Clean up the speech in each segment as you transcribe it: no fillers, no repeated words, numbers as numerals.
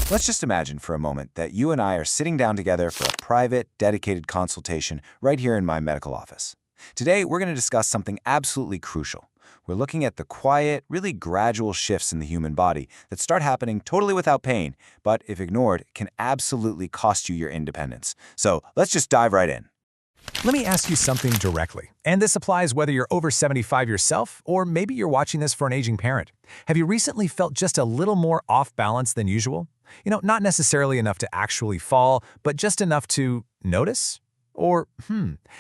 Let's just imagine for a moment that you and I are sitting down together for a private, dedicated consultation right here in my medical office. Today, we're going to discuss something absolutely crucial. We're looking at the quiet, really gradual shifts in the human body that start happening totally without pain, but if ignored, can absolutely cost you your independence. So let's just dive right in. Let me ask you something directly, and this applies whether you're over 75 yourself or maybe you're watching this for an aging parent. Have you recently felt just a little more off balance than usual? Not necessarily enough to actually fall, but just enough to notice? Or,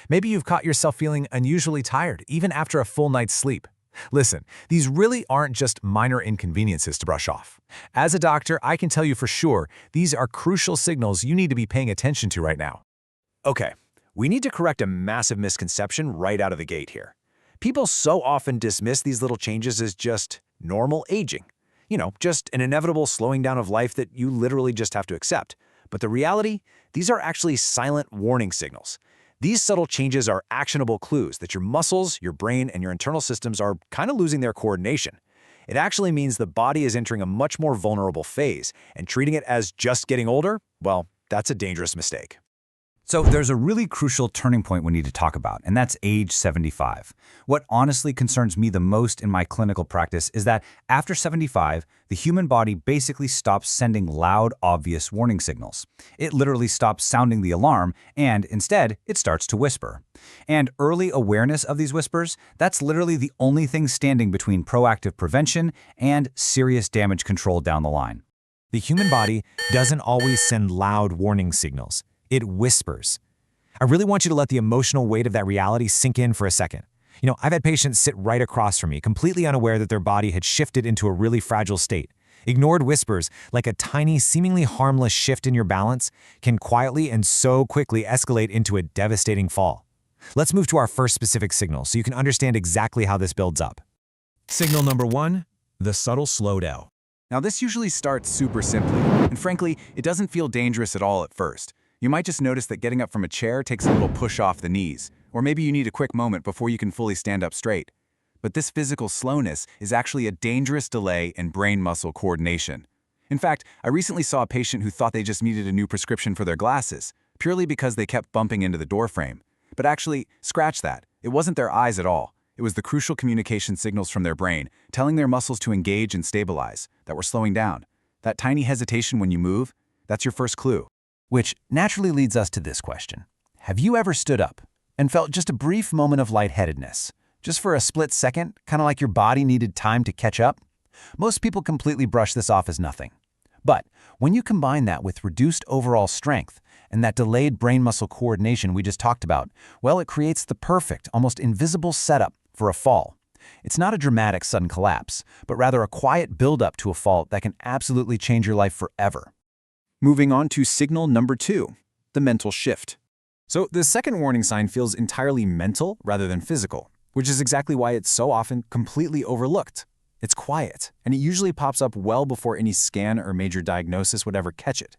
maybe you've caught yourself feeling unusually tired even after a full night's sleep. Listen, these really aren't just minor inconveniences to brush off. As a doctor, I can tell you for sure, these are crucial signals you need to be paying attention to right now. Okay. We need to correct a massive misconception right out of the gate here. People so often dismiss these little changes as just normal aging. Just an inevitable slowing down of life that you literally just have to accept. But the reality, these are actually silent warning signals. These subtle changes are actionable clues that your muscles, your brain, and your internal systems are kind of losing their coordination. It actually means the body is entering a much more vulnerable phase, and treating it as just getting older, well, that's a dangerous mistake. So there's a really crucial turning point we need to talk about, and that's age 75. What honestly concerns me the most in my clinical practice is that after 75, the human body basically stops sending loud, obvious warning signals. It literally stops sounding the alarm, and instead, it starts to whisper. And early awareness of these whispers, that's literally the only thing standing between proactive prevention and serious damage control down the line. The human body doesn't always send loud warning signals. It whispers. I really want you to let the emotional weight of that reality sink in for a second. I've had patients sit right across from me, completely unaware that their body had shifted into a really fragile state. Ignored whispers, like a tiny, seemingly harmless shift in your balance, can quietly and so quickly escalate into a devastating fall. Let's move to our first specific signal so you can understand exactly how this builds up. Signal number 1, the subtle slowdown. Now, this usually starts super simply, and frankly, it doesn't feel dangerous at all at first. You might just notice that getting up from a chair takes a little push off the knees, or maybe you need a quick moment before you can fully stand up straight. But this physical slowness is actually a dangerous delay in brain-muscle coordination. In fact, I recently saw a patient who thought they just needed a new prescription for their glasses, purely because they kept bumping into the doorframe. But actually, scratch that. It wasn't their eyes at all. It was the crucial communication signals from their brain, telling their muscles to engage and stabilize, that were slowing down. That tiny hesitation when you move, that's your first clue. Which naturally leads us to this question. Have you ever stood up and felt just a brief moment of lightheadedness? Just for a split second, kind of like your body needed time to catch up? Most people completely brush this off as nothing. But when you combine that with reduced overall strength and that delayed brain-muscle coordination we just talked about, well, it creates the perfect, almost invisible setup for a fall. It's not a dramatic sudden collapse, but rather a quiet buildup to a fall that can absolutely change your life forever. Moving on to signal number 2, the mental shift. So the second warning sign feels entirely mental rather than physical, which is exactly why it's so often completely overlooked. It's quiet, and it usually pops up well before any scan or major diagnosis would ever catch it.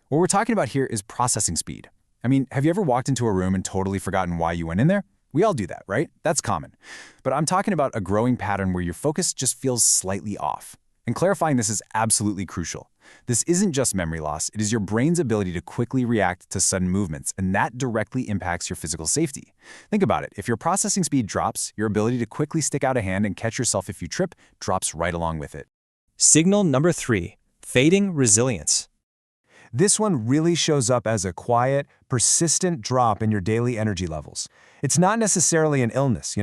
What we're talking about here is processing speed. Have you ever walked into a room and totally forgotten why you went in there? We all do that, right? That's common. But I'm talking about a growing pattern where your focus just feels slightly off. And clarifying this is absolutely crucial. This isn't just memory loss, it is your brain's ability to quickly react to sudden movements, and that directly impacts your physical safety. Think about it. If your processing speed drops, your ability to quickly stick out a hand and catch yourself if you trip drops right along with it. Signal number 3, fading resilience. This one really shows up as a quiet, persistent drop in your daily energy levels. It's not necessarily an illness,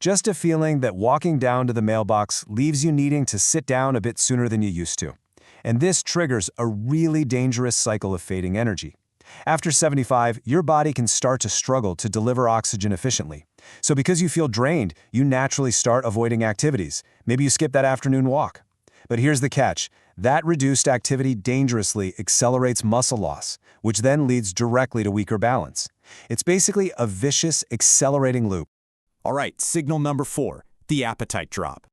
just a feeling that walking down to the mailbox leaves you needing to sit down a bit sooner than you used to. And this triggers a really dangerous cycle of fading energy. After 75, your body can start to struggle to deliver oxygen efficiently. So because you feel drained, you naturally start avoiding activities. Maybe you skip that afternoon walk. But here's the catch. That reduced activity dangerously accelerates muscle loss, which then leads directly to weaker balance. It's basically a vicious, accelerating loop. All right, signal number 4, the appetite drop.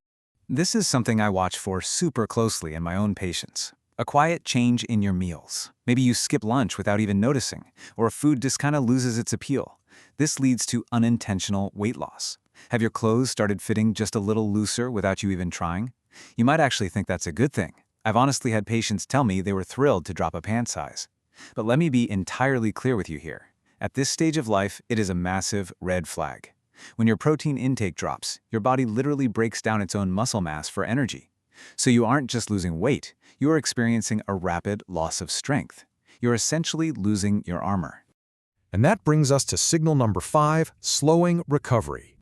This is something I watch for super closely in my own patients. A quiet change in your meals. Maybe you skip lunch without even noticing, or a food just kind of loses its appeal. This leads to unintentional weight loss. Have your clothes started fitting just a little looser without you even trying? You might actually think that's a good thing, I've honestly had patients tell me they were thrilled to drop a pant size. But let me be entirely clear with you here. At this stage of life, it is a massive red flag. When your protein intake drops, your body literally breaks down its own muscle mass for energy. So you aren't just losing weight, you are experiencing a rapid loss of strength. You're essentially losing your armor. And that brings us to signal number 5, slowing recovery.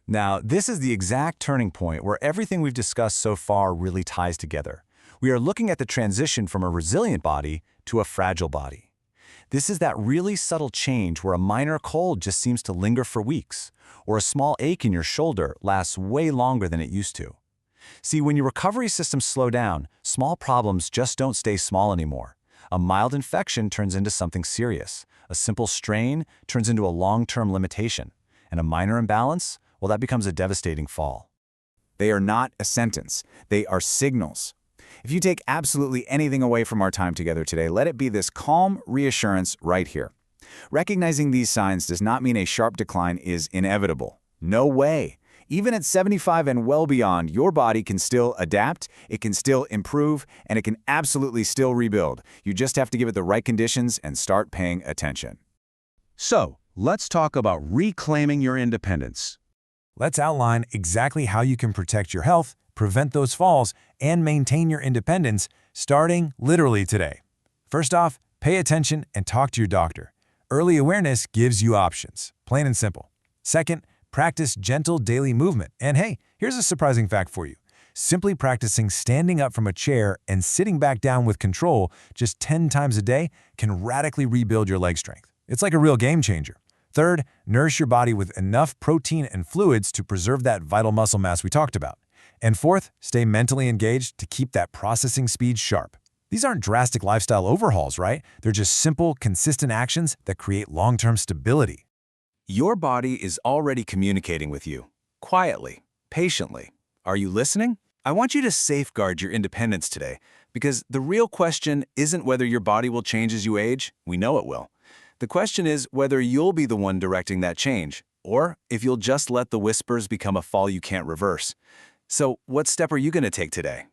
Now, this is the exact turning point where everything we've discussed so far really ties together. We are looking at the transition from a resilient body to a fragile body. This is that really subtle change where a minor cold just seems to linger for weeks, or a small ache in your shoulder lasts way longer than it used to. See, when your recovery systems slow down, small problems just don't stay small anymore. A mild infection turns into something serious. A simple strain turns into a long-term limitation. And a minor imbalance, well, that becomes a devastating fall. They are not a sentence. They are signals. If you take absolutely anything away from our time together today, let it be this calm reassurance right here. Recognizing these signs does not mean a sharp decline is inevitable. No way. Even at 75 and well beyond, your body can still adapt, it can still improve, and it can absolutely still rebuild. You just have to give it the right conditions and start paying attention. So, let's talk about reclaiming your independence. Let's outline exactly how you can protect your health, prevent those falls, and maintain your independence, starting literally today. First off, pay attention and talk to your doctor. Early awareness gives you options, plain and simple. Second, practice gentle daily movement. And hey, here's a surprising fact for you. Simply practicing standing up from a chair and sitting back down with control just 10 times a day can radically rebuild your leg strength. It's like a real game changer. Third, nourish your body with enough protein and fluids to preserve that vital muscle mass we talked about. And fourth, stay mentally engaged to keep that processing speed sharp. These aren't drastic lifestyle overhauls, right? They're just simple, consistent actions that create long-term stability. Your body is already communicating with you, quietly, patiently. Are you listening? I want you to safeguard your independence today, because the real question isn't whether your body will change as you age. We know it will. The question is whether you'll be the one directing that change, or if you'll just let the whispers become a fall you can't reverse. So, what step are you going to take today?